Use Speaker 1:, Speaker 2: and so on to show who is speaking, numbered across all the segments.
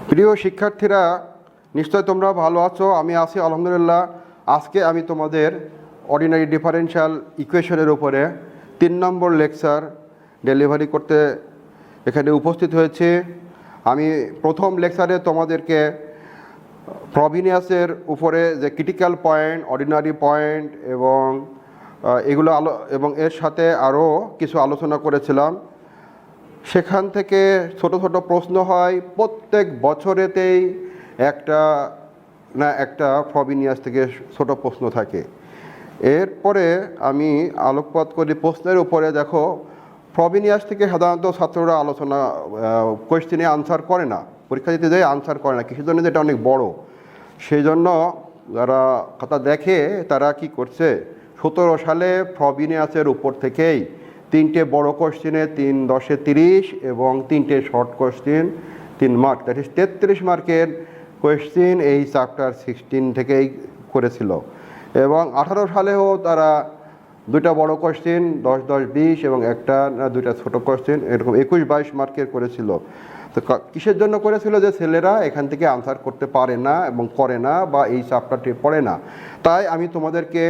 Speaker 1: প্রিয় শিক্ষার্থীরা, নিশ্চয় তোমরা ভালো আছো। আমি আছি আলহামদুলিল্লাহ। আজকে আমি তোমাদের অর্ডিনারি ডিফারেনশিয়াল ইকুয়েশনের উপরে 3 নম্বর লেকচার ডেলিভারি করতে এখানে উপস্থিত হয়েছি। আমি প্রথম লেকচারে তোমাদেরকে ফ্রবিনিয়াসের উপরে যে ক্রিটিক্যাল পয়েন্ট, অর্ডিনারি পয়েন্ট এবং এগুলো এবং এর সাথে আরও কিছু আলোচনা করেছিলাম। সেখান থেকে ছোট ছোট প্রশ্ন হয়, প্রত্যেক বছরেতেই একটা ফ্রবিনিয়াস থেকে ছোট প্রশ্ন থাকে। এরপরে আমি আলোকপাত করি প্রশ্নের উপরে। দেখো, ফ্রবিনিয়াস থেকে সাধারণত ছাত্ররা কোয়েশ্চেনে আনসার করে না, পরীক্ষা দিতে যায় আনসার করে না। কিসের জন্য? যেটা অনেক বড়, সেই জন্য যারা খাতা দেখে তারা কি করছে, 17 সালে ফ্রবিনিয়াসের উপর থেকেই 3টে বড় কোশ্চেনে 3 10 30 এবং 3টে short question 3 mark, that is 33 মার্কের কোয়েশ্চেন এই চ্যাপ্টার 16 থেকেই করেছিল। এবং 18 সালেও তারা 2টা বড় কোশ্চেন 10 10 20 এবং 2টা ছোট কোশ্চেন এরকম 21 22 মার্কের করেছিল। তো কিসের জন্য করেছিল? যে ছেলেরা এখান থেকে আনসার করতে পারে না এবং করে না, বা এই চ্যাপ্টারটি পড়ে না। তাই আমি তোমাদেরকে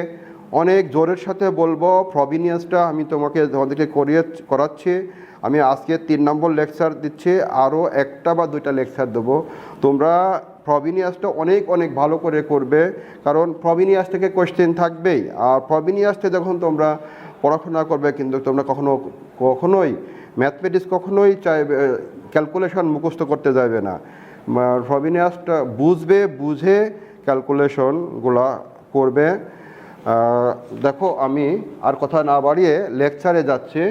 Speaker 1: অনেক জোরের সাথে বলবো, ফ্রবিনিয়াসটা আমি তোমাদেরকে করাচ্ছি। আমি আজকে 3 নম্বর লেকচার দিচ্ছি, আরও 1টা বা 2টা লেকচার দেবো। তোমরা ফ্রবিনিয়াসটা অনেক অনেক ভালো করে করবে, কারণ ফ্রবিনিয়াস থেকে কোয়েশ্চেন থাকবেই। আর ফ্রবিনিয়াসটা যখন তোমরা পড়াশোনা করবে, কিন্তু তোমরা কখনোই ম্যাথমেটিক্স কখনোই ক্যালকুলেশন মুখস্থ করতে যাবে না। ফ্রবিনিয়াসটা বুঝে ক্যালকুলেশনগুলা করবে। দেখো, আমি আর কথা না বাড়িয়ে লেকচারে যাচ্ছি।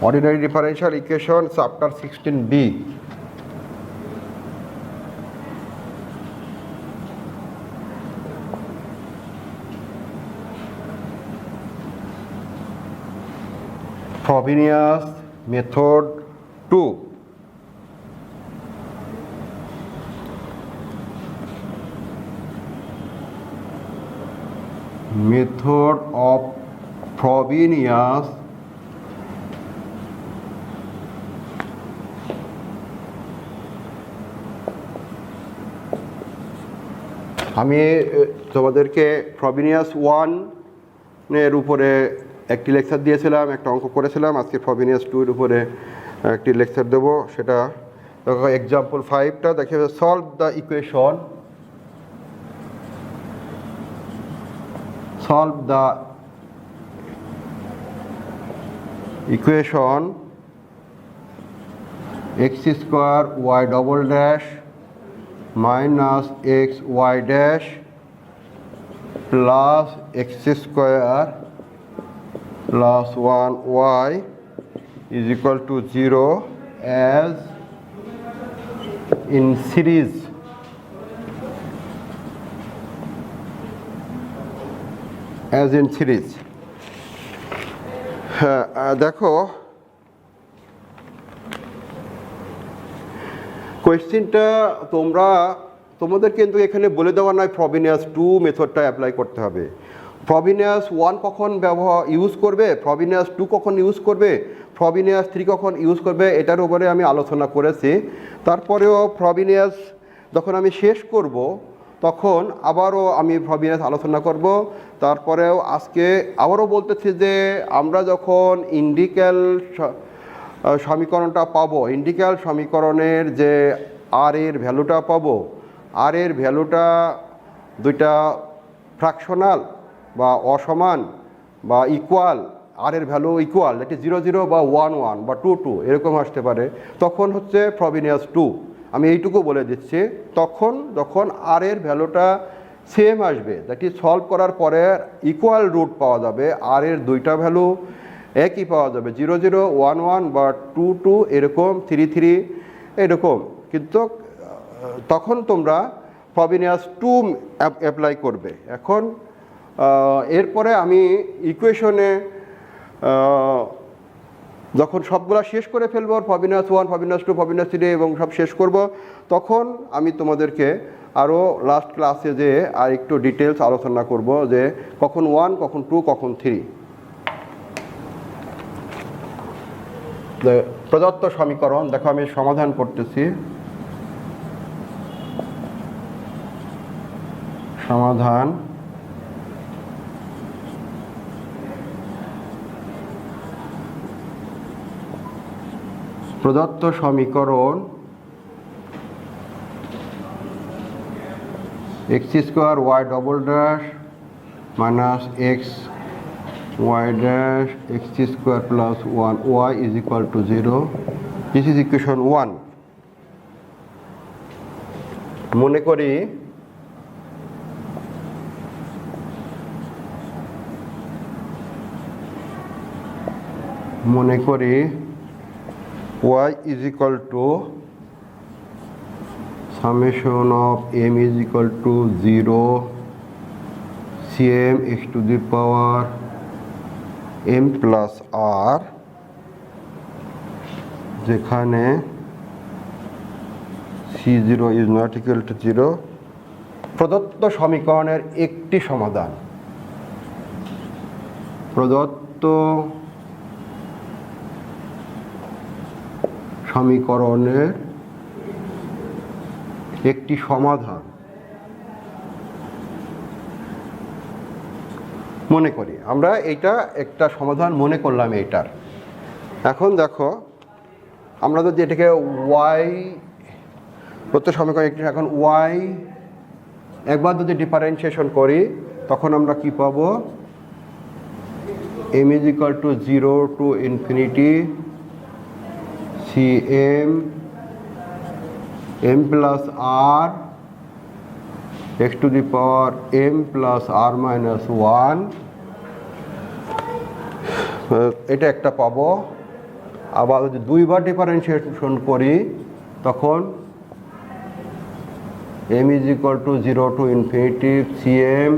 Speaker 1: Ordinary differential equation, chapter 16b. Frobenius method 2. Method of Frobenius আমি তোমাদেরকে ফ্রবিনিয়াস 1 এর উপরে একটি লেকচার দিয়েছিলাম, একটা অঙ্ক করেছিলাম। আজকে ফ্রবিনিয়াস 2 এর উপরে একটি লেকচার দেব। সেটা এক্সাম্পল 5টা দেখে, solve the equation, x square y double dash minus xy dash plus x square plus 1y is equal to 0 as in series. দেখো, কোয়েশ্চেনটা তোমাদের কিন্তু এখানে বলে দেওয়া নয় ফ্রবিনিয়াস 2 মেথডটা অ্যাপ্লাই করতে হবে। ফ্রবিনিয়াস 1 কখন ইউজ করবে, ফ্রবিনিয়াস 2 কখন ইউজ করবে, ফ্রবিনিয়াস 3 কখন ইউজ করবে, এটার উপরে আমি আলোচনা করেছি। তারপরেও ফ্রবিনিয়াস যখন আমি শেষ করব, তখন আবারও আমি ফ্রবিনিয়াস আলোচনা করব। তারপরেও আজকে আবারও বলতেছি যে আমরা যখন ইন্টিগ্রাল সমীকরণটা পাবো, ইন্টিগ্রাল সমীকরণের যে আর এর ভ্যালুটা পাবো, আর এর ভ্যালুটা 2টা ফ্র্যাকশনাল বা অসমান বা ইকুয়াল, আর এর ভ্যালু ইকুয়াল, দ্যাট ইজ 0 0 বা 1 1 বা 2 2 এরকম আসতে পারে, তখন হচ্ছে ফ্রবিনিয়াস 2। আমি এইটুকু বলে দিচ্ছি, তখন যখন আর এর ভ্যালুটা সেম আসবে, দ্যাট ইজ সলভ করার পরে ইকুয়াল রুট পাওয়া যাবে, আর এর 2টা ভ্যালু একই পাওয়া যাবে, 0 0 1 1 বা 2 2 এরকম, 3 3 এরকম। কিন্তু তখন তোমরা ফ্রবিনিয়াস 2 অ্যাপ্লাই করবে। এখন এরপরে আমি ইকুয়েশনে যখন সবগুলা শেষ করে ফেলবো, ফবিনাস 1, ফবিনাস 2, ফবিনাস 3 এবং সব শেষ করব, তখন আমি তোমাদেরকে আরও লাস্ট ক্লাসে যে আর একটু ডিটেলস আলোচনা করব যে কখন 1, কখন 2, কখন 3। প্রদত্ত সমীকরণ দেখো, আমি সমাধান করতেছি। সমাধান প্রদত্ত সমীকরণ x² y double dash minus x y dash x² plus 1 y is equal to 0. This is equation 1. মনে করি y is equal to summation of m is equal to 0 cm x to the power m plus r, যেখানে c0 is not equal to 0, প্রদত্ত সমীকরণের একটি সমাধান। প্রদত্ত সমীকরণের একটি সমাধান মনে করি আমরা। এইটা একটা সমাধান মনে করলাম এইটার। এখন দেখো, আমরা যদি এটাকে y প্রত্যেক সমীকরণ একটি, এখন y একবার যদি ডিফারেন্সিয়েশন করি তখন আমরা কি পাবো? m is equal to 0 to infinity cm m plus r x to the power m plus r minus 1, এটা একটা পাবো। আবার যদি দুইবার ডিফারেন্সিয়েশন করি তখন m is equal to 0 to infinity cm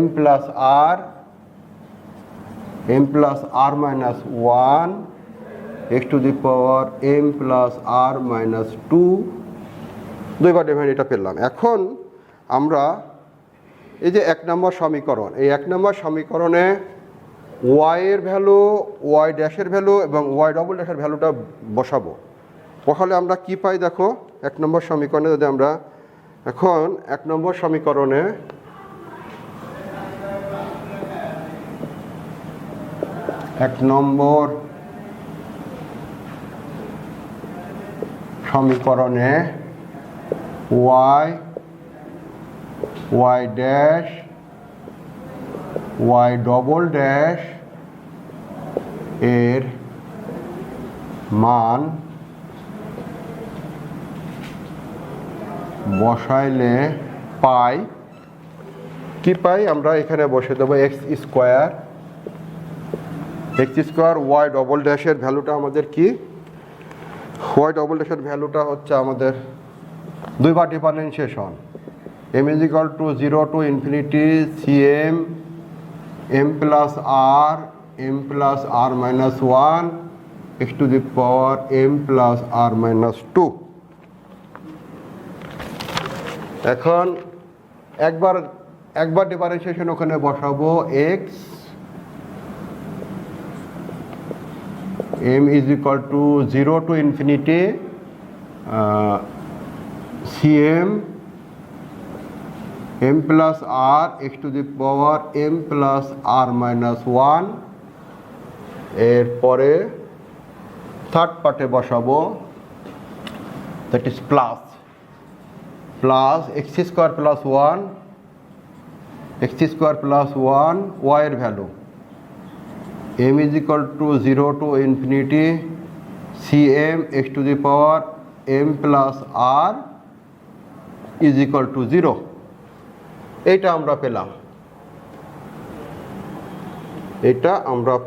Speaker 1: m plus r minus 1 x to the power m plus r minus 2, দুইবার difference এটা পেলাম। এখন আমরা এই যে 1 নম্বর সমীকরণ, এই 1 নম্বর সমীকরণে y এর ভ্যালু, y ড্যাশের ভ্যালু এবং y ডবল ড্যাশের ভ্যালুটা বসাবো। বসালে আমরা কি পাই দেখো, 1 নম্বর সমীকরণে যদি আমরা এখন 1 নম্বর সমীকরণে y dash y double dash এর মান বসাইলে পাই কি পাই? আমরা এখানে বসে দেবো x স্কোয়ার y ডবল ড্যাশের ভ্যালুটা আমাদের কি? y ডবল ড্যাশের ভ্যালুটা হচ্ছে আমাদের দুইবার differentiation m is equal to 0 to infinity cm m plus r minus 1 x to the power m plus r minus 2। এখন একবার ডিফারেন্সিয়েশন ওখানে বসাবো, x m is equal to 0 to infinity cm m plus r x to the power m plus r minus 1, এরপরে third পার্টে বসাবো, that is plus x square plus 1 y এর value m is equal to 0 to infinity cm x to the power m plus r is equal to 0। এটা আমরা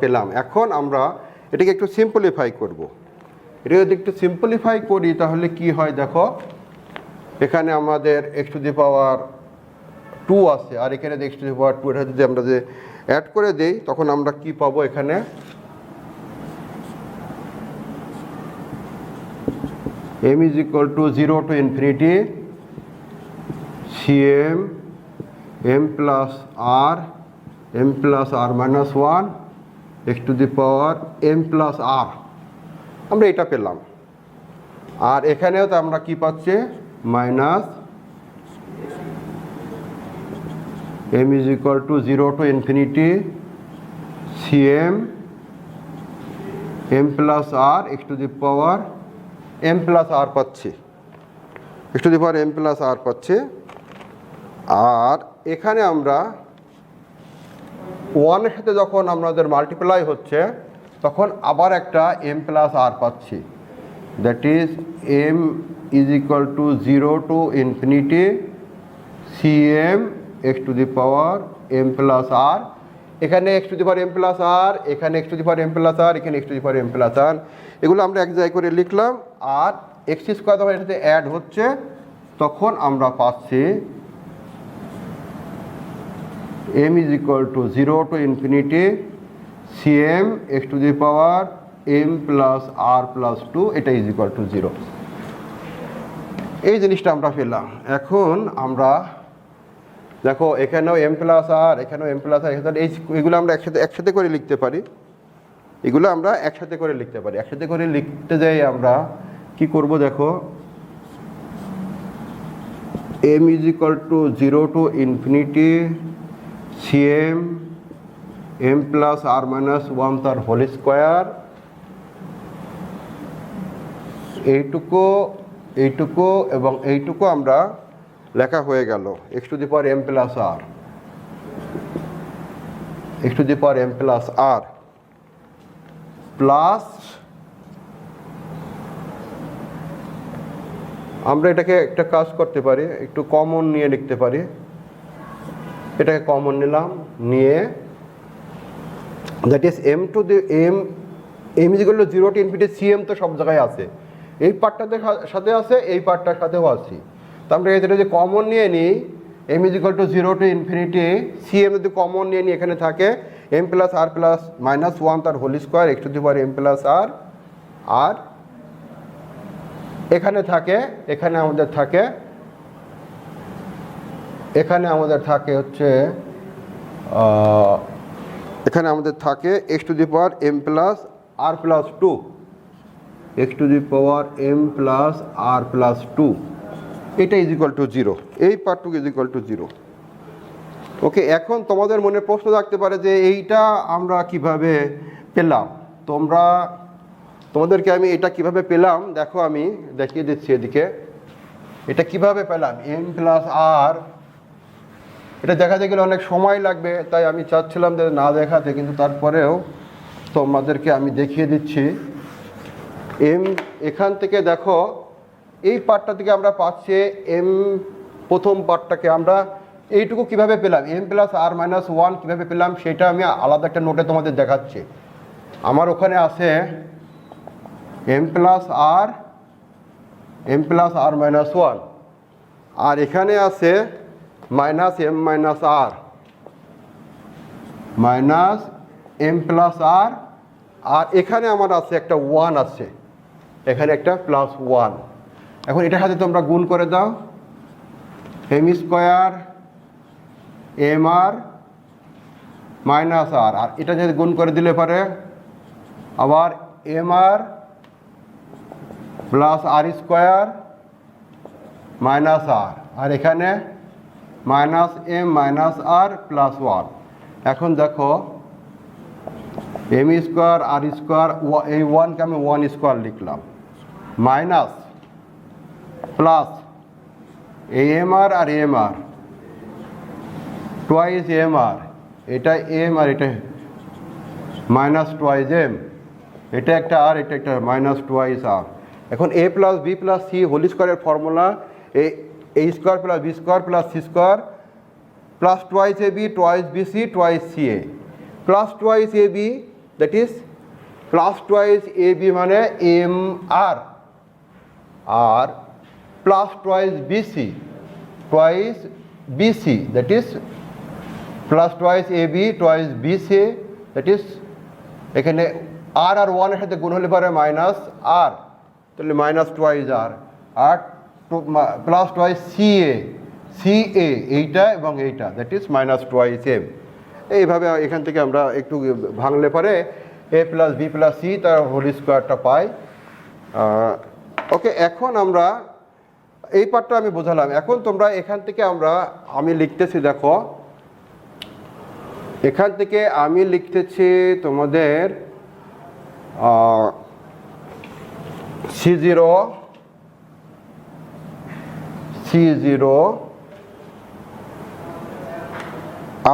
Speaker 1: পেলাম। এখন আমরা এটাকে একটু সিম্পলিফাই করব। এটা যদি একটু সিম্পলিফাই করি তাহলে কি হয় দেখো, এখানে আমাদের x to the power two আছে, আর এখানে x to the power two, এটা যদি আমরা যে অ্যাড করে দেই তখন আমরা কি পাবো এখানে, m is equal to 0 to infinity Cm m plus r minus 1 x to the power m plus r, আমরা এটা পেলাম। আর এখানেও তো আমরা কি পাচ্ছি, minus m is equal to 0 to infinity Cm m plus r x to the power m plus r পাচ্ছি, x to the power m plus r পাচ্ছি। আর এখানে আমরা 1 এর সাথে যখন আমাদের মাল্টিপ্লাই হচ্ছে তখন আবার একটা m plus r পাচ্ছি, that is m is equal to 0 to infinity Cm x to the power m plus r, এখানে x to the power m plus r, এখানে x to the power m plus r, এখানে x to the power m plus r, এগুলো আমরা এক জায়গায় করে লিখলাম। আর x square যখন এটাতে অ্যাড হচ্ছে তখন আমরা পাচ্ছি m is equal to 0 to infinity Cm x to the power m plus r plus 2, এটা is equal to 0। এই জিনিসটা আমরা পেলাম। এখন আমরা দেখো এখানেও m plus r, এখানেও m plus r, এইগুলো আমরা একসাথে করে লিখতে পারি, এগুলো আমরা একসাথে করে লিখতে পারি। একসাথে করে লিখতে যাই আমরা কি করব, দেখো m is equal to 0 to infinity Cm m plus r minus 1 তার হোল স্কোয়ার, এইটুকু এবং এইটুকু আমরা লেখা হয়ে গেল x to the power m plus r, x to the power m plus r plus, আমরা এটাকে একটা কাজ করতে পারি, একটু কমন নিয়ে লিখতে পারি, এটাকে কমন নিলাম, নিয়ে that is m to the m is equal to 0 to infinity Cm তো সব জায়গায় আছে, এই পার্টটাতে সাথে আছে, এই পার্টটার সাথেও আছে, তো আমরা এটা যদি কমন নিয়ে নিই m is equal to 0 to infinity Cm যদি কমন নিয়ে নিই এখানে থাকে m plus r plus minus 1 তার whole square x to the power m plus r, আর এখানে থাকে, এখানে আমাদের থাকে হচ্ছে এখানে আমাদের থাকে x to the power m plus r plus 2, x to the power m plus r plus 2, এটা ইজ ইকুয়াল টু 0, এই পার্টটুকু ইজ ইকুয়াল টু 0। ওকে, এখন তোমাদের মনে প্রশ্ন থাকতে পারে যে এইটা আমরা কিভাবে পেলাম, তোমাদেরকে আমি এটা কিভাবে পেলাম দেখো আমি দেখিয়ে দিচ্ছি এদিকে, এটা কিভাবে পেলাম m প্লাস r, এটা দেখাতে গেলে অনেক সময় লাগবে, তাই আমি চাচ্ছিলাম যে না দেখাতে, কিন্তু তারপরেও তোমাদেরকে আমি দেখিয়ে দিচ্ছি। এখান থেকে দেখো এই পার্টটা থেকে আমরা পাচ্ছি m, প্রথম পার্টটাকে আমরা এইটুকু কিভাবে পেলাম, m প্লাস r মাইনাস 1 কীভাবে পেলাম সেটা আমি আলাদা একটা নোটে তোমাদের দেখাচ্ছি। আমার ওখানে আছে m প্লাস r মাইনাস 1, আর এখানে আছে minus m minus r minus m plus r, আর এখানে আমার আছে একটা 1 আছে, এখানে একটা প্লাস 1। এখন এটার সাথে তোমরা গুণ করে দাও, m square mr minus r, আর এটা যদি গুণ করে দিলে পারে আবার mr plus r square minus r, আর এখানে minus m minus r plus 1। এখন দেখো m স্কোয়ার r স্কোয়ার, এই 1কে আমি 1 স্কোয়ার লিখলাম, মাইনাস প্লাস amr আর mr টোয়াইস mr, এটা m আর এটা মাইনাস টোয়াইস m, এটা একটা আর এটা একটা মাইনাস টোয়াইস r। এখন a plus b plus c whole স্কোয়ারের formula a square plus b square plus c square plus twice ab twice bc twice ca plus twice ab, that is plus twice ab মানে mr, আর plus twice bc twice BC, that is plus twice AB twice BC, that is এখানে আর আর 1 এর সাথে গুণ হলে পারে minus আর, তাহলে minus twice আর, আর plus twice CA এইটা এবং এইটা, that is minus twice M। এইভাবে এখান থেকে আমরা একটু ভাঙলে পরে A plus B plus C তার হোল স্কোয়ারটা পাই। ওকে, এখন আমরা এই পার্টটা আমি বোঝালাম। এখন তোমরা এখান থেকে আমি লিখতেছি, দেখো এখান থেকে আমি লিখতেছি তোমাদের C0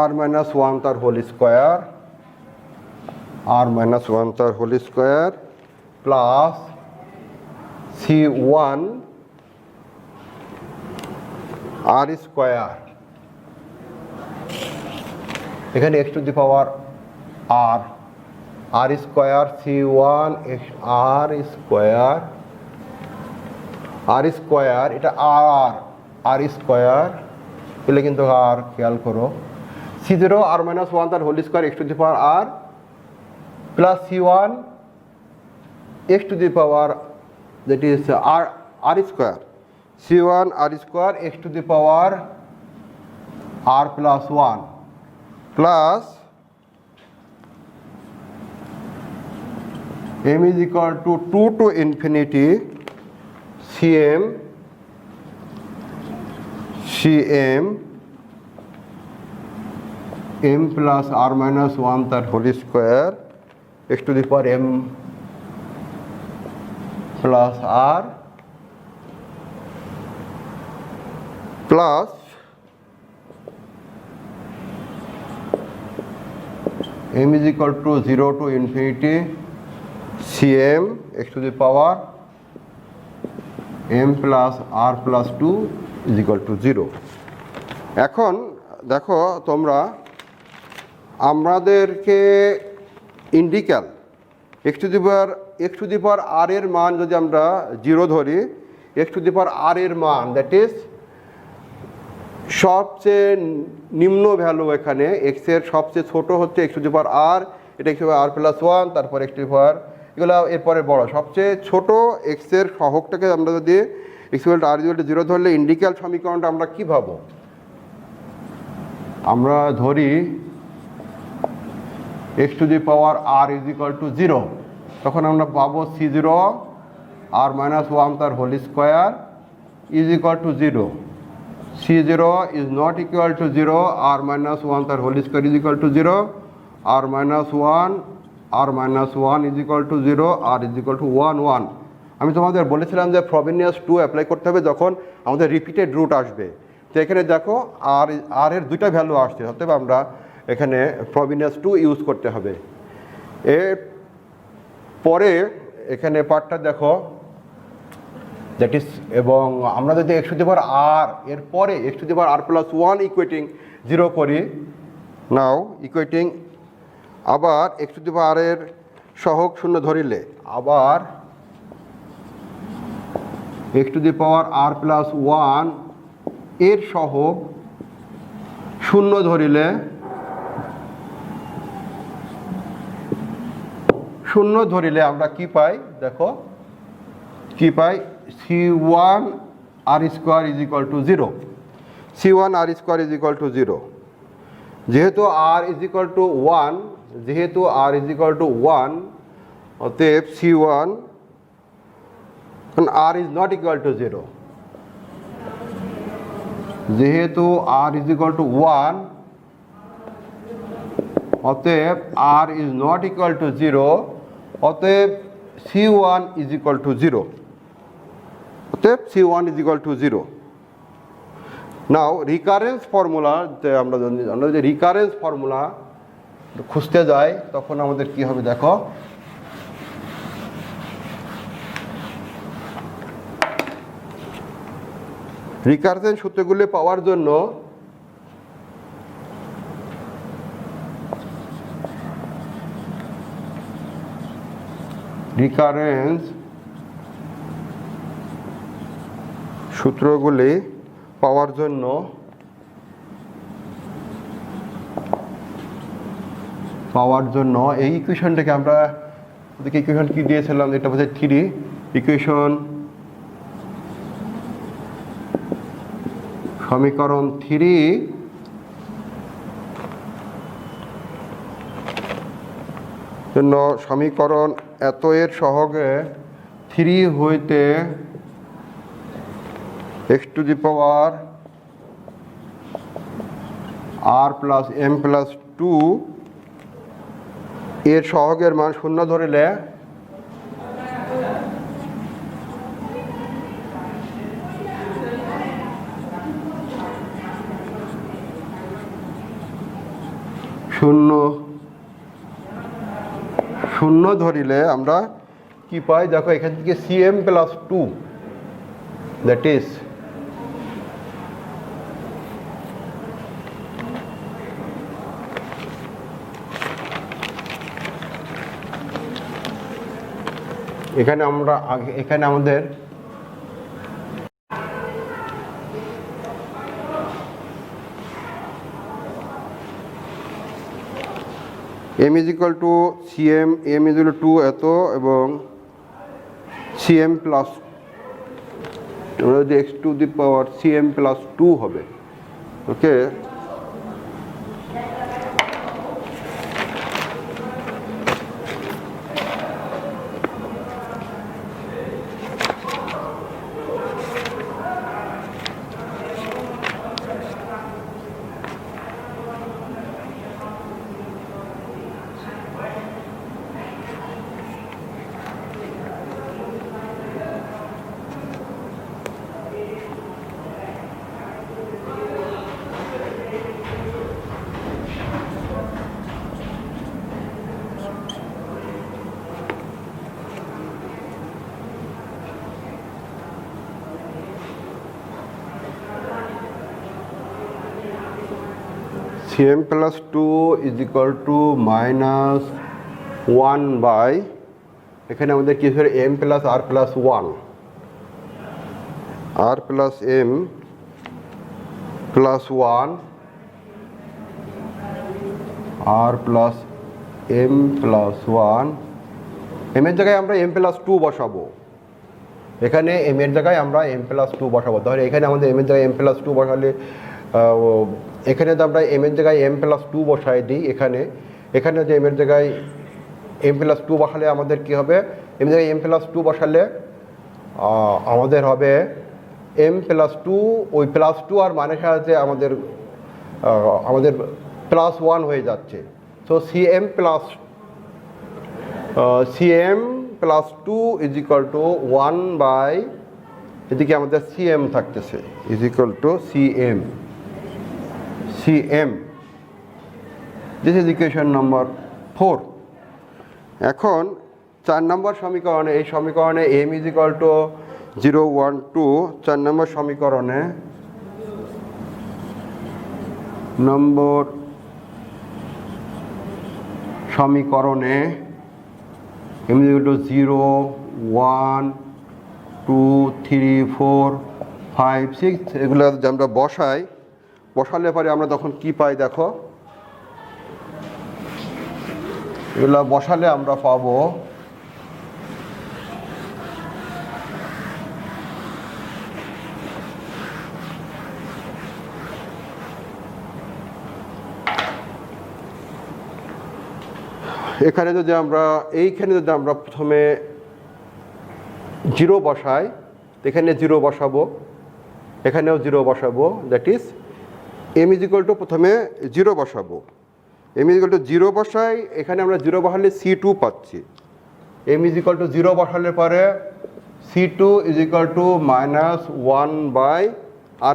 Speaker 1: r minus 1 তার হোল স্কোয়ার, r minus 1 তার whole square plus C1 r square, এখানে x to the power r square C1 r square, এটা r স্কোয়ার পেলে কিন্তু আর খেয়াল করো, C0 r minus 1 তার whole square x to the power r plus C1 x to the power, that is r square, C1 r square x to the power r plus 1 plus m is equal to 2 to infinity Cm m plus r minus 1 তার whole square x to the power m plus r plus m is equal to 0 to infinity Cm x to the power m plus r plus 2 is equal to 0। এখন দেখো তোমরা আমাদেরকে integral x to the power r এর মান যদি আমরা 0 ধরি, x to the power r এর মান দ্যাট ইজ সবচেয়ে নিম্ন ভ্যালু, এখানে x এর সবচেয়ে ছোট হচ্ছে x to the power r, এটা x to the power r plus 1, তারপর x টু দি পাওয়ার, এগুলো এরপরে বড়, সবচেয়ে ছোট x এর সহগটাকে আমরা যদি x equal to r equal to 0 ধরলে ইন্টিগ্রাল সমীকরণটা আমরা কি পাবো? আমরা ধরি x to the power r is equal to 0, তখন আমরা পাবো C0 r minus 1 তার whole square is equal to 0, C0 is not equal to 0, r minus 1 তার whole square is equal to 0, r minus 1 is equal to 0, r is equal to 1 আমি তোমাদের বলেছিলাম যে Frobenius 2 apply করতে হবে যখন আমাদের রিপিটেড রুট আসবে। তো এখানে দেখো r এর দুইটা ভ্যালু আসছে, অতএব আমরা এখানে ফ্রবেনিয়াস 2 ইউজ করতে হবে। এর পরে এখানে পার্টটা দেখো, দ্যাট ইজ, এবং আমরা যদি x to the power r এর পরে x to the power r plus 1 equating 0 করি, নাও ইকুয়েটিং আবার x to the power r এর সহগ শূন্য ধরিলে, আবার x to the power r plus 1 এর সহগ শূন্য ধরিলে, আমরা কি পাই দেখো, কি পাই? C1 r square is equal to 0, C1 r square is equal to 0, যেহেতু r ইজ ইকুয়াল টু 1, অতএব C1 r is not equal to 0, যেহেতু r ইজ ইকুয়াল টু 1, অতএব r is not equal to 0, অতএব C1 is equal to 0, অতএব C1 is equal to 0। Now recurrence formula, আমরা যদি recurrence formula খুঁজতে যাই তখন আমাদের কি হবে দেখো, রিকারেন্স সূত্রগুলি পাওয়ার জন্য রিকারেন্স সূত্রগুলি পাওয়ার জন্য পাওয়ার জন্য এই ইকুয়েশনটাকে আমরা ইকুয়েশন কি দিয়েছিলাম, এটা বোঝায় 3 ইকুয়েশন সমীকরণ 3 জন্য সমীকরণ এত এর সহগে 3 হইতে x to the power r plus m plus 2 এর সহগের মান 0 ধরিলে শূন্য ধরিলে আমরা কি পাই দেখো, এখান থেকে cm প্লাস 2 দ্যাট ইজ এখানে আমাদের m is equal to cm, m is equal to 2 এত এবং cm plus x to the power cm plus 2 হবে। ওকে, cm plus 2 is equal to minus 1 by এখানে আমাদের কি হবে m plus r plus 1 r plus m plus 1 r plus m plus 1 m এর জায়গায় আমরা m plus 2 বসাবো, এখানে m এর জায়গায় আমরা m plus 2 বসাবো। তাহলে এখানে আমাদের m এর জায়গায় m plus 2 বসালে এখানে তো আমরা m এর জায়গায় m plus 2 বসাই দিই, এখানে যে m এর জায়গায় m plus 2 বসালে আমাদের কি হবে, m এর জায়গায় m plus 2 বসালে আমাদের হবে m plus 2, ওই প্লাস 2 আর মানের সাথে আমাদের প্লাস 1 হয়ে যাচ্ছে। So cm plus 2 is equal to 1 by এদিকে আমাদের cm থাকতেছে is equal to cm। This is equation number 4। এখন 4 নম্বর সমীকরণে, এই সমীকরণে m ইজ ইকুয়াল টু 0 1 2, 4 নম্বর সমীকরণে m ইজ ইকুয়াল টু 0 1 2 3 4 5 6 এগুলো আমরা বসালে পরে আমরা তখন কি পাই দেখো, এগুলো বসালে আমরা পাবো এইখানে যদি আমরা প্রথমে 0 বসাই, এখানে 0 বসাবো, এখানেও 0 বসাবো, that is m is equal two প্রথমে 0 বসাবো, m ইজ ইকুয়াল টু 0 বসাই, এখানে আমরা 0 বসালে c2 পাচ্ছি। m ইজ ইকুয়াল টু 0 বসালে পরে c2 is equal to minus 1 by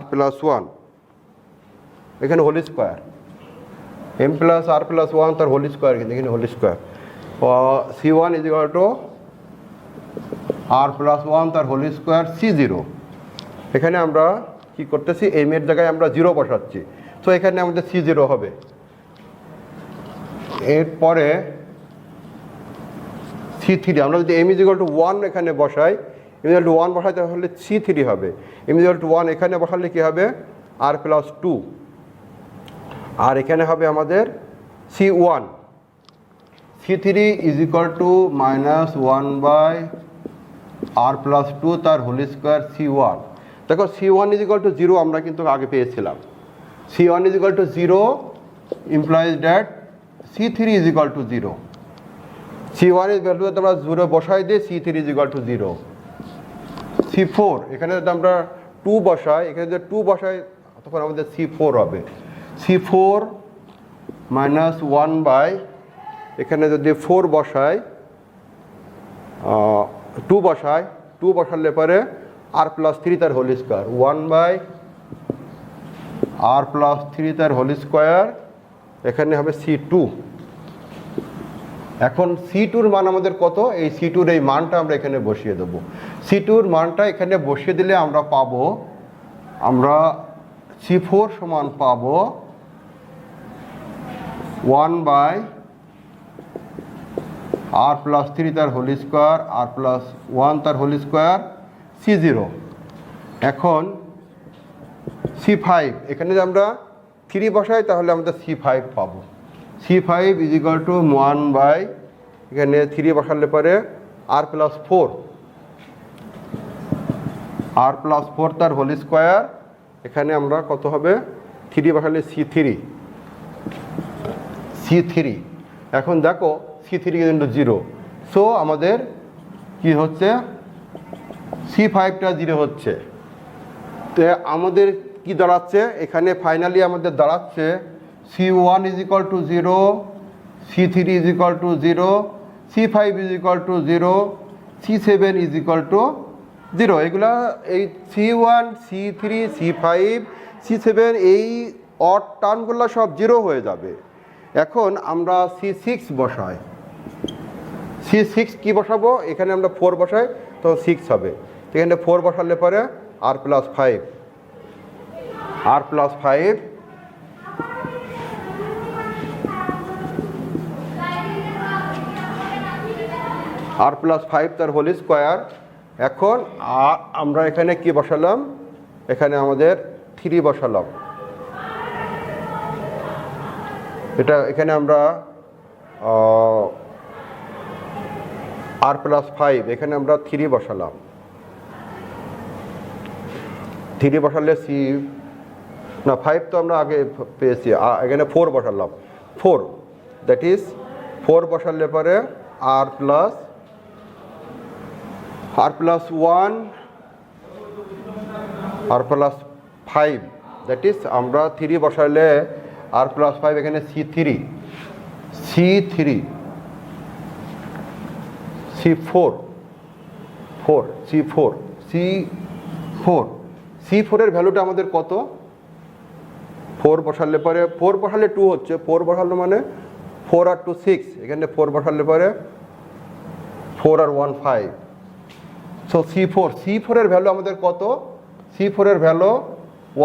Speaker 1: r plus 1, এখানে whole square, m plus r plus 1 তার হোল স্কোয়ার, কিন্তু এখানে whole square, c1 is equal to r plus 1 তার হোল স্কোয়ার c0। এখানে আমরা কি করতেছি, m এর জায়গায় আমরা 0 বসাচ্ছি, তো এখানে আমাদের c0 হবে। এরপরে c3, আমরা যদি m ইজ ইকুয়াল টু 1 এখানে বসাই, m ইজ ইকুয়াল টু 1 বসাই তাহলে c3 হবে, m ইজ ইকুয়াল টু 1 এখানে বসালে কি হবে r প্লাস 2, আর এখানে হবে আমাদের c1, C3 is equal to minus 1/r plus 2 তার হোল স্কোয়ার C1। দেখো C1 ইজ ইকুয়াল টু 0 আমরা কিন্তু আগে পেয়েছিলাম। C1 is equal to 0 implies that C3 is equal to 0। C1 এর ভ্যালু আমরা 0 বসাই দিই, C3 is equal to 0। C4 এখানে যদি আমরা 2 বসাই, এখানে যদি 2 বসাই তখন আমাদের C4 হবে। C4 মাইনাস 1 এখানে যদি 4 বসাই, 2 বসাই, 2 বসালে পরে r প্লাস 3 তার হোল স্কোয়ার 1/r প্লাস 3 তার হোল স্কোয়ার, এখানে হবে C2। এখন C2-র মান আমাদের কত? এই C2-র এই মানটা আমরা এখানে বসিয়ে দেবো। C2-র মানটা এখানে বসিয়ে দিলে আমরা পাবো, আমরা C4 সমান পাবো 1/r প্লাস 3 তার হোল স্কোয়ার r প্লাস 1 তার হোল স্কোয়ার C0। এখন C5 এখানে যদি আমরা 3 বসাই তাহলে আমাদের C5 পাবো। C5 ইজ ইকুয়াল টু 1 এখানে 3 বসালে পরে r প্লাস 4 তার হোল স্কোয়ার, এখানে আমরা কত হবে 3 বসালে C3। এখন দেখো C3 কিন্তু 0, সো আমাদের কি হচ্ছে C5টা 0 হচ্ছে। তো আমাদের কি দাঁড়াচ্ছে এখানে? ফাইনালি আমাদের দাঁড়াচ্ছে C1 is equal to 0, C3 is equal to 0, C5 is equal to 0, C7 is equal to 0। এগুলা এই C1, C3, C5, C7 এই অড টার্মগুলো সব 0 হয়ে যাবে। এখন আমরা C6 বসাই, C6 কি বসাবো? এখানে আমরা 4 বসাই তো 6 হবে। এখানে 4 বসালে পরে r প্লাস 5 তার হোল স্কোয়ার। এখন আমরা এখানে কি বসালাম? এখানে আমাদের 3 বসালাম। এখানে আমরা r প্লাস 5 এখানে আমরা 3 বসালাম। 3 বসালে 5 তো আমরা আগে পেয়েছি, এখানে 4 বসালাম। 4 দ্যাট ইজ 4 বসালে পরে r plus 1 r plus 5 that is আমরা 3 বসালে r প্লাস 5 এখানে C3 C4 এর ভ্যালুটা আমাদের কত? 4 বসালে পরে 4 বসালে 2 হচ্ছে, 4 বসালে মানে 4 আর 2 6, এখানে 4 বসালে পরে 4 আর 1 5। সো C4 এর ভ্যালু আমাদের কত? C4 এর ভ্যালু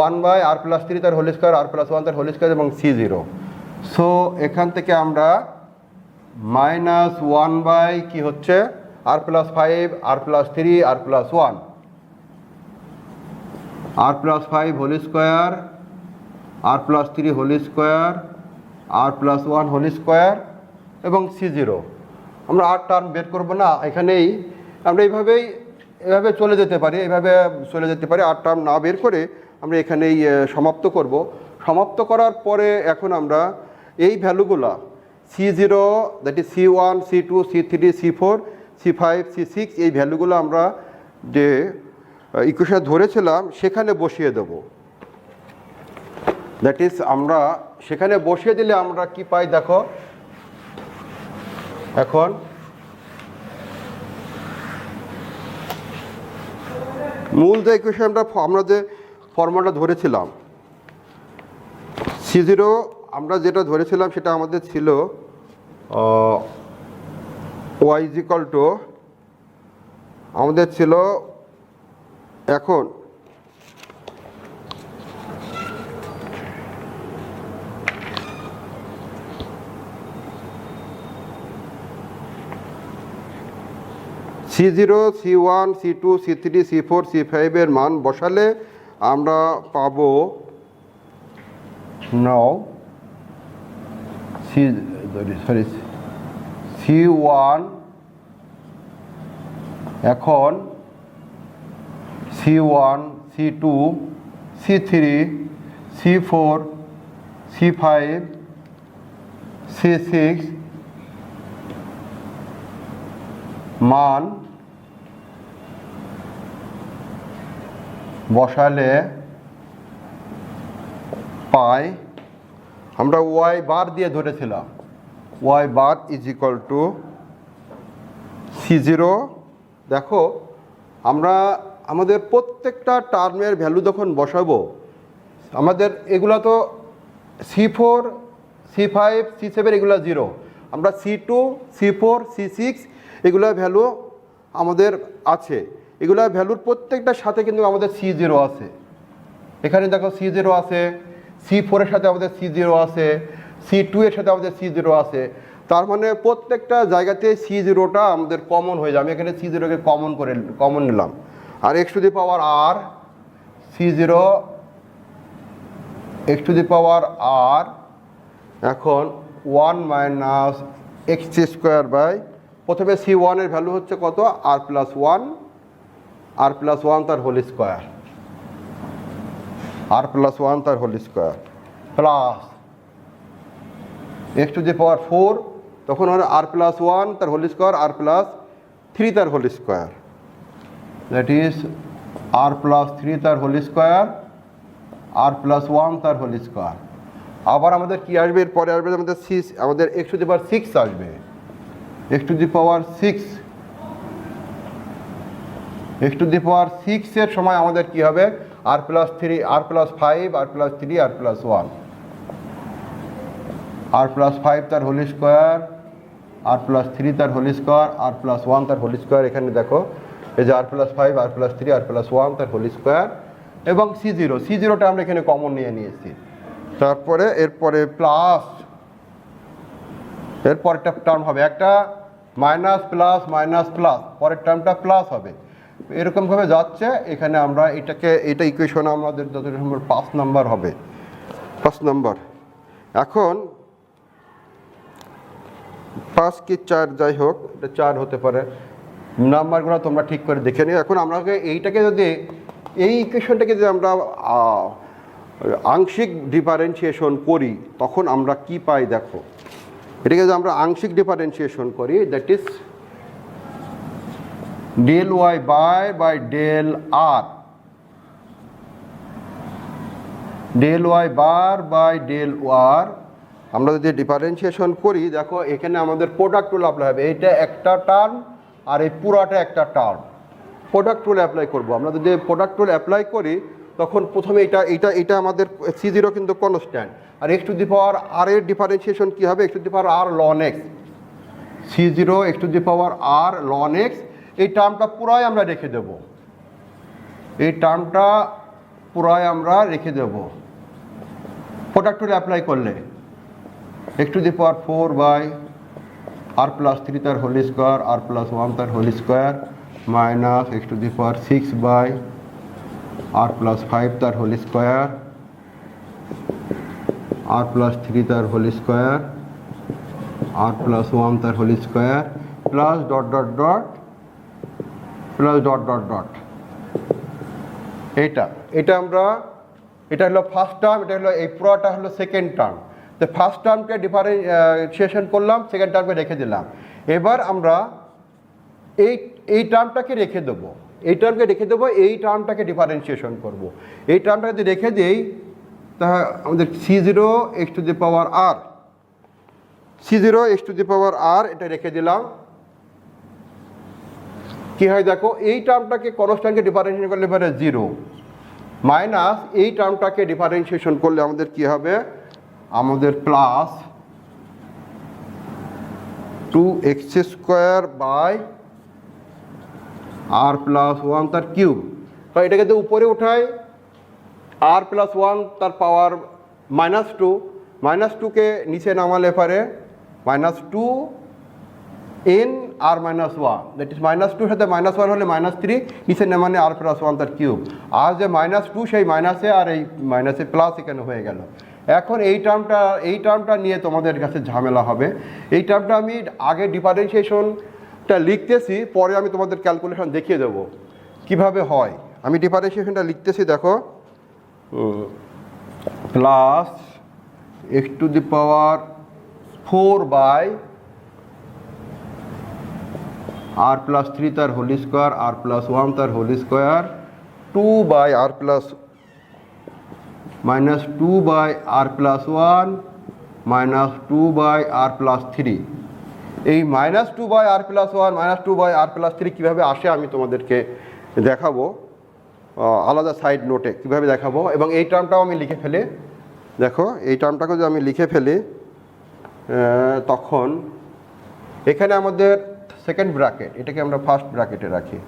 Speaker 1: 1/r প্লাস 3 তার হোল স্কোয়ার, r প্লাস 1 তার হোল স্কোয়ার এবং C0। সো এখান থেকে আমরা মাইনাস 1 কি হচ্ছে r plus 5, r plus 3, r plus 1, r plus 5 whole square, r plus 3 whole square, r plus 1 whole square এবং C0। আমরা আর টার্ম বের করবো না, এখানেই আমরা এভাবে চলে যেতে পারি, আর টার্ম না বের করে আমরা এখানেই সমাপ্ত করব। সমাপ্ত করার পরে এখন আমরা এই ভ্যালুগুলা C0 that is C1, C2, C3, C4, C5, C6 এই ভ্যালুগুলো আমরা যে ইকুয়েশনে ধরেছিলাম সেখানে বসিয়ে দেব। দ্যাট ইজ আমরা সেখানে বসিয়ে দিলে আমরা কি পাই দেখো। এখন মূল যে ইকুয়েশনটা আমরা যে ফর্মুলাটা ধরেছিলাম C0 আমরা যেটা ধরেছিলাম সেটা আমাদের ছিল y ইজ ইকুয়াল টু আমাদের ছিল এখন C0, C1, C2, C3, C4, C5 এর মান বসালে আমরা পাবো C1 এখন C1 C2 C3 C4 C5 C6 মান বসালে পাই আমরা y বার দিয়ে ধরেছিলাম y bar is equal two C0। দেখো আমরা আমাদের প্রত্যেকটা টার্মের ভ্যালু যখন বসাবো আমাদের এগুলো তো C4 C5 C7 এগুলো 0, আমরা C2 C4 C6 এগুলোর ভ্যালু আমাদের আছে, এগুলোর ভ্যালুর প্রত্যেকটার সাথে কিন্তু আমাদের C0 আছে। এখানে দেখো C0 আছে, C4 এর সাথে আমাদের C0 আছে, C2 এর সাথে আমাদের C0 আছে। তার মানে প্রত্যেকটা জায়গাতে C0টা আমাদের কমন হয়ে যায়। আমি এখানে C0কে কমন নিলাম। আর x to the power r C0 x to the power r এখন 1 মাইনাস x স্কোয়ার বাই প্রথমে C1 এর ভ্যালু হচ্ছে কত r প্লাস 1 তার হোল স্কোয়ার, r প্লাস 1 তার whole square plus x to the power 4 তখন হলো r প্লাস 1 তার হোল স্কোয়ার r প্লাস 3 তার whole square, that is r plus 3 তার হোল স্কোয়ার r প্লাস 1 তার হোল স্কোয়ার। আবার আমাদের কি আসবে, এরপরে আসবে আমাদের x টু দি পাওয়ার 6 আসবে, x to the power 6 x to the power 6 এর সময় আমাদের কি হবে r plus 3 r plus 5 r plus 3 r plus 1 r plus 5 তার হোল স্কোয়ার r প্লাস 3 তার হোল স্কোয়ার r প্লাস 1 তার হোল স্কোয়ার। এখানে দেখো এই যে r plus 5 r plus 3 r plus 1 তার হোল স্কোয়ার এবং C0টা আমরা এখানে কমন নিয়েছি। তারপরে এরপরে প্লাস এরপরটা টার্ম হবে একটা মাইনাস প্লাস মাইনাস প্লাস, পরের টার্মটা প্লাস হবে, এরকমভাবে যাচ্ছে। এখানে আমরা এটা ইকুয়েশন আমাদের যত নম্বর 5 নাম্বার হবে, 5 নাম্বার। এখন 5 কি 4 যাই হোক, এটা 4 হতে পারে, নাম্বারগুলো তোমরা ঠিক করে দেখে নিও। এখন আমাকে এইটাকে যদি এই ইকুয়েশনটাকে যদি আমরা আংশিক ডিফারেন্সিয়েশন করি তখন আমরা কি পাই দেখো, এটাকে যদি আমরা আংশিক ডিফারেন্সিয়েশন করি that is del y by del r, del Y bar by del r আমরা যদি ডিফারেন্সিয়েশন করি দেখো এখানে আমাদের প্রোডাক্ট রুল অ্যাপ্লাই হবে। এইটা একটা টার্ম আর এই পুরাটা একটা টার্ম, প্রোডাক্ট রুল অ্যাপ্লাই করবো। আমরা যদি প্রোডাক্ট রুল অ্যাপ্লাই করি তখন প্রথমে এটা আমাদের C0 কিন্তু কনস্ট্যান্ট, আর x to the power r এর ডিফারেন্সিয়েশন কী হবে x to the power r ln x, C0 x to the power r ln x। এই টার্মটা পুরাই আমরা রেখে দেব, এই টার্মটা পুরাই আমরা রেখে দেব প্রোডাক্ট রুল অ্যাপ্লাই করলে। x to the power 4 by r plus 3 তার হোল স্কোয়ার r প্লাস 1 তার whole square minus x to the power 6 by r plus 5 তার হোল স্কোয়ার r প্লাস 3 তার হোল স্কোয়ার r প্লাস 1 তার whole square plus dot dot dot plus dot dot dot. এটা আমরা এটা হলো first term, এটা হলো এই পুরোটা হলো সেকেন্ড টার্ম। তো ফার্স্ট টার্মকে ডিফারেন্সিয়েশন করলাম, সেকেন্ড টার্মকে রেখে দিলাম। এবার আমরা এই টার্মটাকে রেখে দেবো, এই টার্মকে রেখে দেবো, এই টার্মটাকে ডিফারেন্সিয়েশন করব। এই টার্মটা যদি রেখে দিই তা আমাদের C0 x to the power r, C0 x to the power r এটা রেখে দিলাম। কি হয় দেখো এই টার্মটাকে কনস্ট্যান্টকে ডিফারেন্সিয়েশন করলে পরে 0 মাইনাস এই টার্মটাকে ডিফারেন্সিয়েশন করলে আমাদের কি হবে আমাদের plus 2x square by r plus 1 তার কিউব। তো এটাকে যদি উপরে উঠাই r প্লাস 1 তার পাওয়ার -2কে নিচে নামালে পারে -2 in r minus 1, that is -2 সাথে -1 হলে -3, নিচে নামানে r প্লাস 1 তার কিউব। আর যে -2 সেই মাইনাসে আর এই মাইনাসে প্লাস এখানে হয়ে গেল। এখন এই টার্মটা নিয়ে তোমাদের কাছে ঝামেলা হবে। এই টার্মটা আমি আগে ডিফারেন্সিয়েশনটা লিখতেছি, পরে আমি তোমাদের ক্যালকুলেশন দেখিয়ে দেবো কিভাবে হয়। আমি ডিফারেন্সিয়েশনটা লিখতেছি, দেখো, plus x to the power 4 by r plus 3 তার হোল স্কোয়ার আর প্লাস 1 তার whole square 2 by r plus minus 2 by r plus 1 minus 2 by r plus 3। এই minus 2 by r plus 1 minus 2 by r plus 3 কীভাবে আসে আমি তোমাদেরকে দেখাবো আলাদা side নোটে কীভাবে দেখাবো। এবং এই টার্মটাও আমি লিখে ফেলি, দেখো এই টার্মটাকে যদি আমি লিখে ফেলি তখন এখানে আমাদের সেকেন্ড ব্র্যাকেট, এটাকে আমরা ফার্স্ট ব্র্যাকেটে রাখি।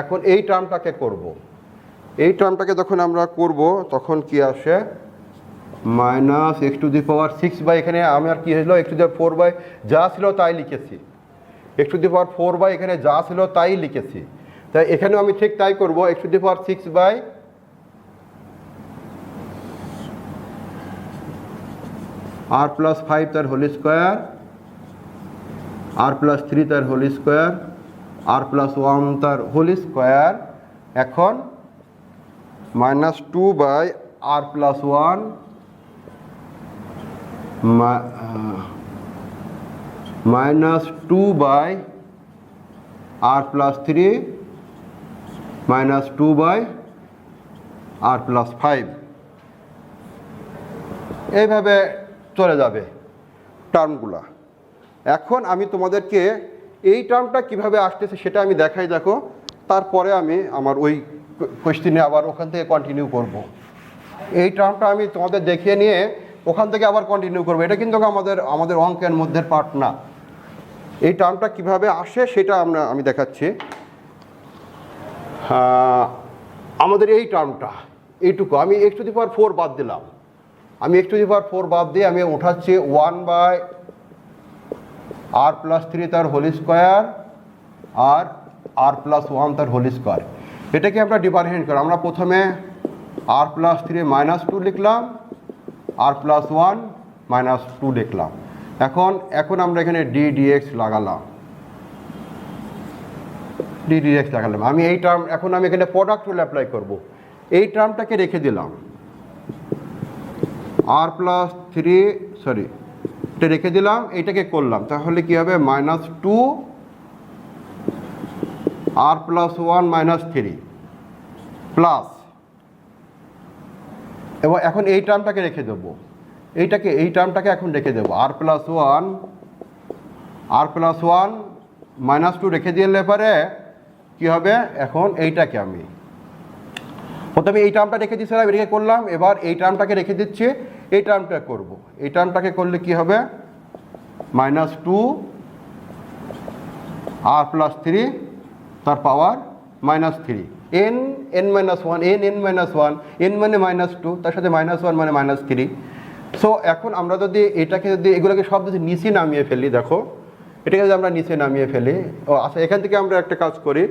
Speaker 1: এখন এই টার্মটাকে করব, এই টার্মটাকে যখন আমরা করব তখন কি আসে, minus x to the power 6 by, এখানে আমার কি হলো x to the power 4 by যা ছিল তাই লিখেছি, x to the power 4 by এখানে যা ছিল তাই লিখেছি, তাই এখানেও আমি ঠিক তাই করব। X to the power 6 by r plus 5 তার হোল স্কোয়ার আর প্লাস 3 তার হোল স্কোয়ার আর প্লাস 1 তার হোল স্কোয়ার, এখন minus 2 by r plus 1 minus 2 by r plus 3 minus 2 by r plus 5, এইভাবে চলে যাবে টার্মগুলা। এখন আমি তোমাদেরকে এই টার্মটা কিভাবে আসতেছে সেটা আমি দেখাই, দেখো, তারপরে আমি আমার ওই কোয়েশ্চেনে আবার ওখান থেকে কন্টিনিউ করব। এই টার্মটা আমি তোমাদের দেখিয়ে নিয়ে ওখান থেকে আবার কন্টিনিউ করবো। এটা কিন্তু আমাদের অঙ্কের মধ্যে পার্ট না। এই টার্মটা কিভাবে আসে সেটা আমি দেখাচ্ছি। আমাদের এই টার্মটা এইটুকু আমি এক্স টু দি পাওয়ার 4 বাদ দিলাম, আমি এক্স টু দি পাওয়ার 4 বাদ দিয়ে আমি উঠাচ্ছি 1 বাই আর প্লাস 3 তার হোল স্কোয়ার আর আর প্লাস 1 তার হোল স্কোয়ার। এটাকে আমরা ডিফারেন্সিয়েট করি। আমরা প্রথমে আর প্লাস 3 মাইনাস 2 লিখলাম, আর প্লাস 1 মাইনাস 2 লিখলাম। এখন আমরা এখানে ডিএক্স লাগালাম, ডিএক্স লাগালাম। আমি এই টার্ম এখন আমি এখানে প্রোডাক্ট রুল অ্যাপ্লাই করব। এই টার্মটাকে রেখে দিলাম, আর প্লাস 3 এটা রেখে দিলাম, এইটাকে করলাম, তাহলে কি হবে, মাইনাস 2 আর প্লাস 1 মাইনাস 3 প্লাস, এবং এখন এই টার্মটাকে রেখে দেবো, এই টার্মটাকে এখন রেখে দেবো, আর প্লাস 1 মাইনাস 2 রেখে দিলে পরে কী হবে, এখন এইটাকে আমি প্রথমে এই টার্মটা রেখে দিয়েছিলাম, রেখে করলাম, এবার এই টার্মটাকে রেখে দিচ্ছি, এই টার্মটা করব। এই টার্মটাকে করলে কি হবে, মাইনাস 2 আর প্লাস 3 তার power minus 3 n minus 1 n minus 1 n মানে মাইনাস 2, তার সাথে মাইনাস 1 মানে মাইনাস 3। সো এখন আমরা যদি এগুলোকে সব যদি নিচে নামিয়ে ফেলি, দেখো এটাকে যদি আমরা নিচে নামিয়ে ফেলি, আচ্ছা এখান থেকে আমরা একটা কাজ করি,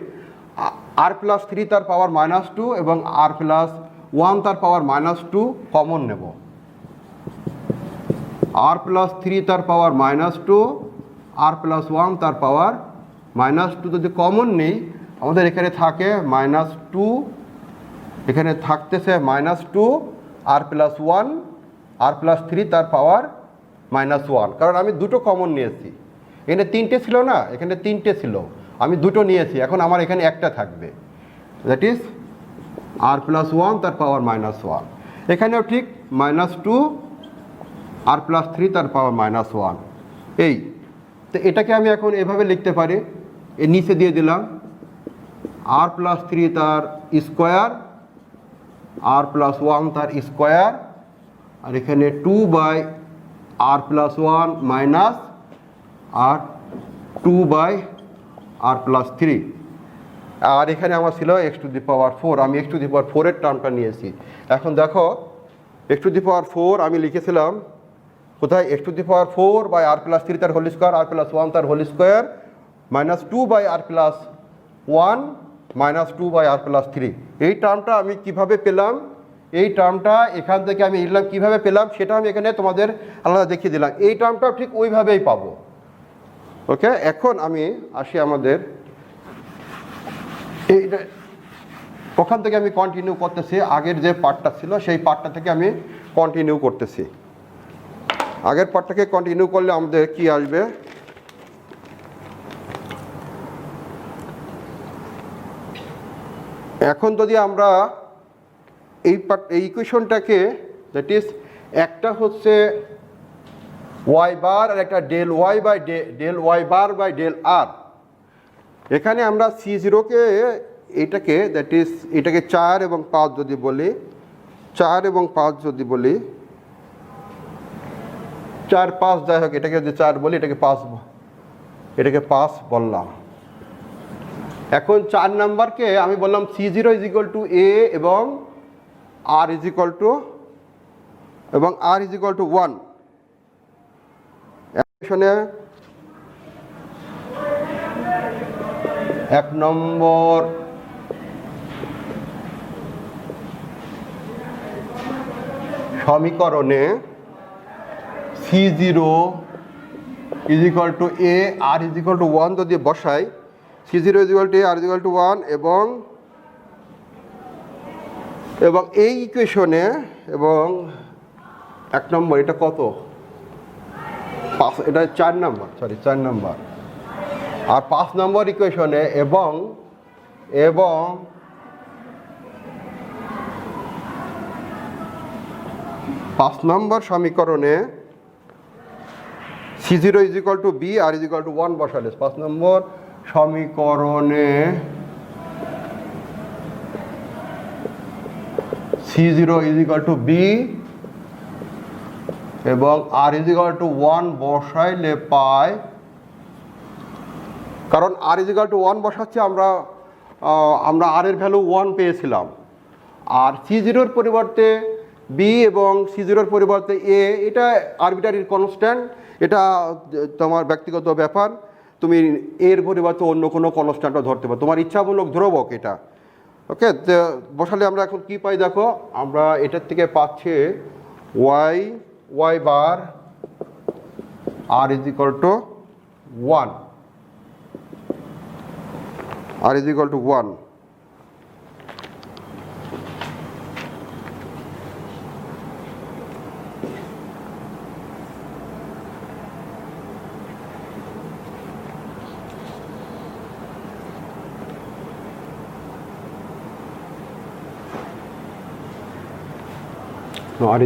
Speaker 1: আর প্লাস 3 তার পাওয়ার মাইনাস 2 এবং আর প্লাস 1 তার পাওয়ার মাইনাস 2 কমন নেব। আর প্লাস 3 তার পাওয়ার মাইনাস 2 আর প্লাস 1 তার পাওয়ার মাইনাস 2 যদি কমন নেই, আমাদের এখানে থাকে মাইনাস 2, এখানে থাকতেছে মাইনাস 2 আর প্লাস 1 আর প্লাস 3 তার পাওয়ার মাইনাস 1, কারণ আমি দুটো কমন নিয়েছি। এখানে 3টে ছিল না, এখানে 3টে ছিল, আমি দুটো নিয়েছি, এখন আমার এখানে একটা থাকবে, দ্যাট ইজ আর প্লাস 1 তার পাওয়ার মাইনাস 1। এখানেও ঠিক মাইনাস 2 আর প্লাস 3 তার পাওয়ার মাইনাস 1। এই তো এটাকে আমি এখন এভাবে লিখতে পারি, এর নিচে দিয়ে দিলাম আর প্লাস 3 তার স্কোয়ার আর প্লাস 1 তার স্কোয়ার, আর এখানে 2 by r plus 1 minus r 2 by r plus 3, আর এখানে আমার ছিল এক্স টু দি পাওয়ার 4, আমি এক্স টু দি পাওয়ার 4 এর টার্মটা নিয়েছি। এখন দেখো এক্স টু দি পাওয়ার 4 আমি লিখেছিলাম কোথায়, x to the power 4 by r plus 3 তার হোল স্কোয়ার আর প্লাস 1 তার whole square minus 2 by r plus 1 -2/r+3। এই টার্মটা আমি কিভাবে পেলাম, এই টার্মটা এখান থেকে আমি লিখলাম কীভাবে পেলাম সেটা আমি এখানে তোমাদের আলাদা দেখিয়ে দিলাম। এই টার্মটাও ঠিক ওইভাবেই পাবো। ওকে, এখন আমি আসি আমাদের এইটা, ওখান থেকে আমি কন্টিনিউ করতেছি। আগের যে পার্টটা ছিল সেই পার্টটা থেকে আমি কন্টিনিউ করতেছি। আগের পার্টটাকে কন্টিনিউ করলে আমাদের কি আসবে, এখন যদি আমরা এই ইকুয়েশনটাকে, দ্যাট ইজ একটা হচ্ছে ওয়াই বার আর একটা del Y bar by del R. এখানে আমরা C0কে এইটাকে, দ্যাট ইজ এটাকে 4 এবং 5 যদি বলি, 4 এবং 5 যদি বলি, 4 5 যাই হোক, এটাকে যদি 4 বলি, এটাকে 5 বললাম। এখন 4 নাম্বারকে আমি বললাম C0 = a এবং r = 1। এখানে 1 নম্বর সমীকরণে C0 = a, r = 1 যদি বসাই, C0 = a, r = 1 এবং এই ইকুয়েশনে, এবং 1 নম্বর এটা কত, 5, এটা 4 নম্বর, সরি 4 নম্বর। আর 5 নম্বর ইকুয়েশনে এবং 5 নম্বর সমীকরণে C0 = b, r = 1 বসালে, 5 নম্বর সমীকরণে C0 = b এবং r = 1 বসাইলে পাই, কারণ r = 1 বসাচ্ছি আমরা r এর ভ্যালু 1 পেয়েছিলাম। আর C0-র পরিবর্তে b এবং C0-র পরিবর্তে a, এটা আরবিটারি কনস্ট্যান্ট, এটা তোমার ব্যক্তিগত ব্যাপার। তুমি এর পরিবর্তে অন্য কোনো কনস্ট্যান্টও ধরতে পারো, তোমার ইচ্ছামূলক ধ্রুবক এটা। ওকে, বসালে আমরা এখন কি পাই দেখো, আমরা এটার থেকে পাচ্ছি y বার r = 1, r = 1। r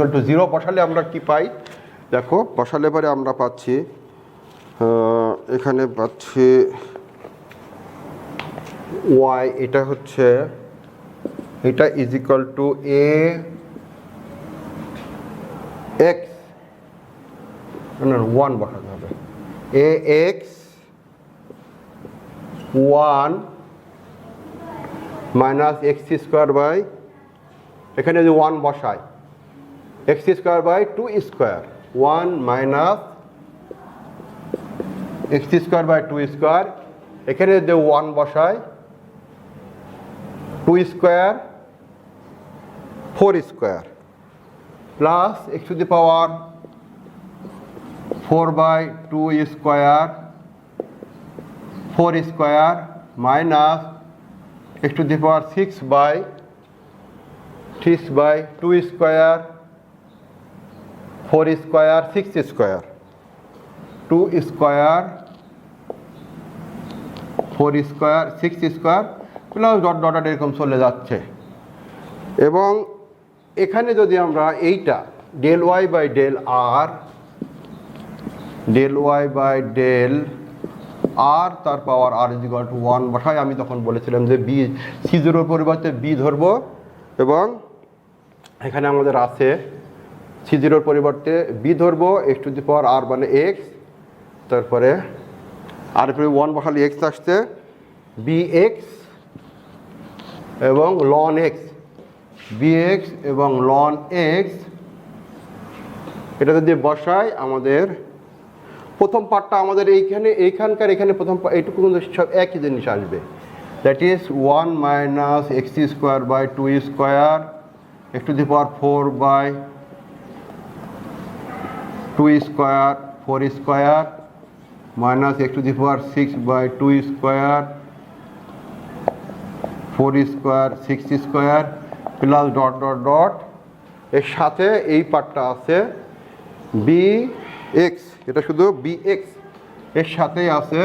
Speaker 1: = 0 বসালে আমরা কি পাই দেখো, বসালে পরে আমরা পাচ্ছি, এখানে পাচ্ছি y, এটা হচ্ছে, এটা = a x, 1 বসাতে হবে, ax 1 মাইনাস x² এখানে যদি 1 বসাই, x²/2², 1 মাইনাস x²/2², এখানে যদি 1 বসাই, 2² 4² plus x⁴/2² 4² minus x⁴6/2² 4² 6² 2² 4² 6² plus dot এরকম চলে যাচ্ছে। এবং এখানে যদি আমরা এইটা ডেল ওয়াই বাই ডেল আর তার পাওয়ার r = 1 বসাই, আমি তখন বলেছিলাম যে C0-র পরিবর্তে b ধরবো, এবং এখানে আমাদের আছে C0-র পরিবর্তে b ধরবো, x⁴ মানে x, তারপরে r এর 1 বসালে x আসছে, bx এবং ln x, bx এবং ln x, এটা যদি বসাই আমাদের প্রথম পার্টটা আমাদের এইখানকার এখানে প্রথম এইটুকু কিন্তু সব একই জিনিস আসবে, that is 1 minus x square by 2 square x to the power 4 by 2 square 4 square minus x to the power 6 by 2 square 4 square 6 square plus dot dot dot এর সাথে এই পার্টটা আছে bx, এটা শুধু bx এর সাথেই আছে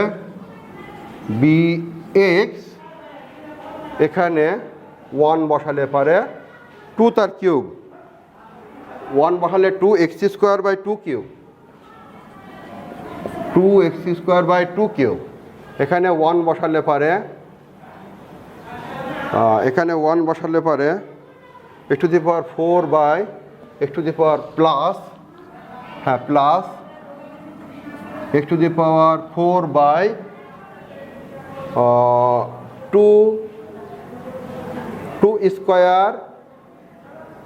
Speaker 1: bx, এখানে 1 বসালে পারে 2 তার কিউব, 1 বসালে 2x square by 2 cube, 2x square by 2 cube, এখানে 1 বসালে পারে x to the power 4 by x to the power প্লাস x to the power 4 by 2 square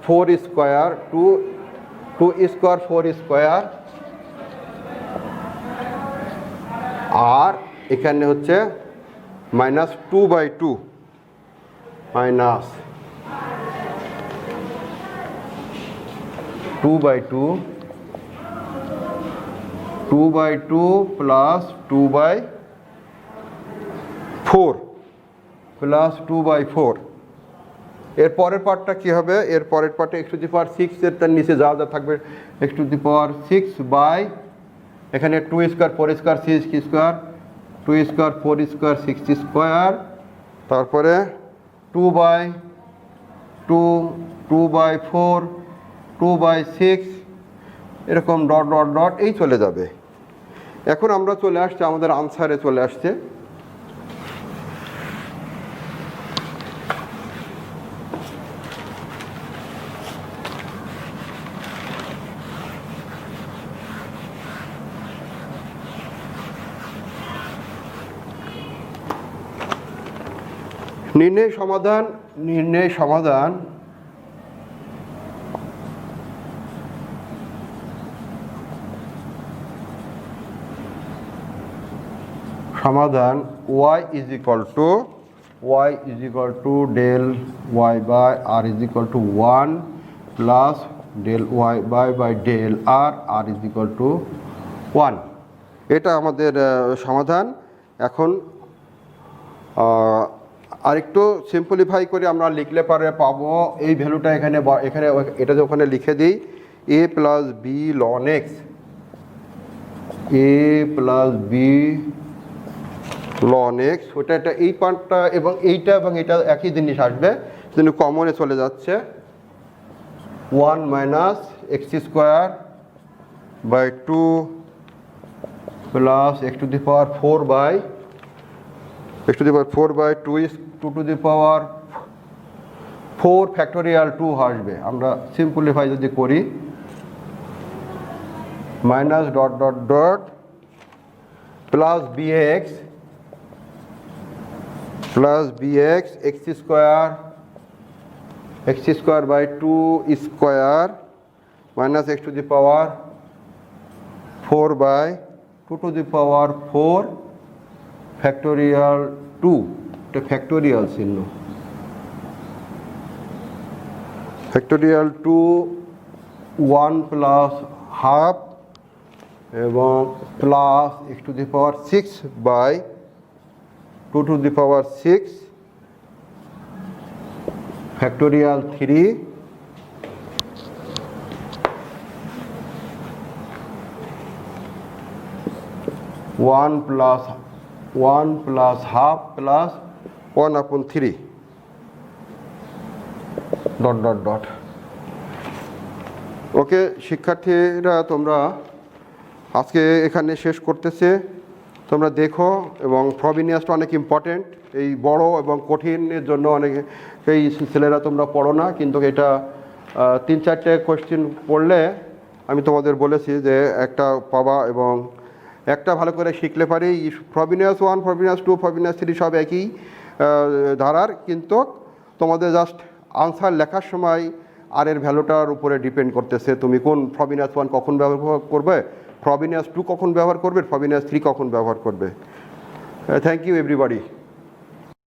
Speaker 1: 4 square 2 square 4 square, আর এখানে হচ্ছে minus 2 by 2 minus 2 by 2 2 by 2 plus 2 by 4 plus 2 by 4। এর পরের পার্টটা কী হবে? এর পরের পার্টে x টু দি পাওয়ার 6 এর তার নিচে যা যা থাকবে x to the power 6 by এখানে 2 square 4 square 6 square 2 square 4 square 6 square, তারপরে 2 বাই 2 বাই 4 2 বাই 6 এরকম ডট ডট ডট এই চলে যাবে। এখন আমরা চলে আসছি আমাদের আনসারে চলে আসছে। নির্ণয় সমাধান y is equal to del y by r is equal to 1 plus del y by del r is equal to 1। এটা আমাদের সমাধান। এখন আরেকটু সিম্পলিফাই করে আমরা লিখলে পারে পাবো এই ভ্যালুটা এখানে এটা যে ওখানে লিখে দিই a plus b ln x, a plus b ln x, ওটা এটা এই পার্টটা এবং এইটা একই জিনিস আসবে, কিন্তু কমনে চলে যাচ্ছে 1 minus x square by 2 plus x to the power 4 by x to the power 4 by 2 to the power 4 factorial 2 আসবে। আমরা সিম্পলিফাই যদি করি minus dot dot dot plus bx x square by 2 square minus x to the power 4 by 2 to the power 4 factorial 2, এটা factorial চিহ্ন, factorial 2 1 plus half এবং plus x to the power 6 by 2 to the power 6 factorial 3 1 plus half plus 1/3 dot dot dot. Okay শিক্ষার্থীরা, তোমরা আজকে এখানে শেষ করতেছে, তোমরা দেখো, এবং ফ্রবিনিয়াসটা অনেক ইম্পর্টেন্ট, এই বড় এবং কঠিনের জন্য অনেকেই ছেলেরা তোমরা পড়ো না, কিন্তু এটা 3-4টে কোয়েশ্চেন পড়লে আমি তোমাদের বলেছি যে একটা পাবা, এবং একটা ভালো করে শিখলে পারি। ফ্রবিনিয়াস 1 ফ্রবিনিয়াস 2 ফ্রবিনিয়াস 3 সব একই ধারার, কিন্তু তোমাদের জাস্ট আনসার লেখার সময় আর এর ভ্যালুটার উপরে ডিপেন্ড করতেছে তুমি কোন ফ্রবিনিয়াস 1 কখন ব্যবহার করবে, ফ্রবিনিয়াস 2 কখন ব্যবহার করবে, ফ্রবিনিয়াস 3 কখন ব্যবহার করবে। Thank you everybody.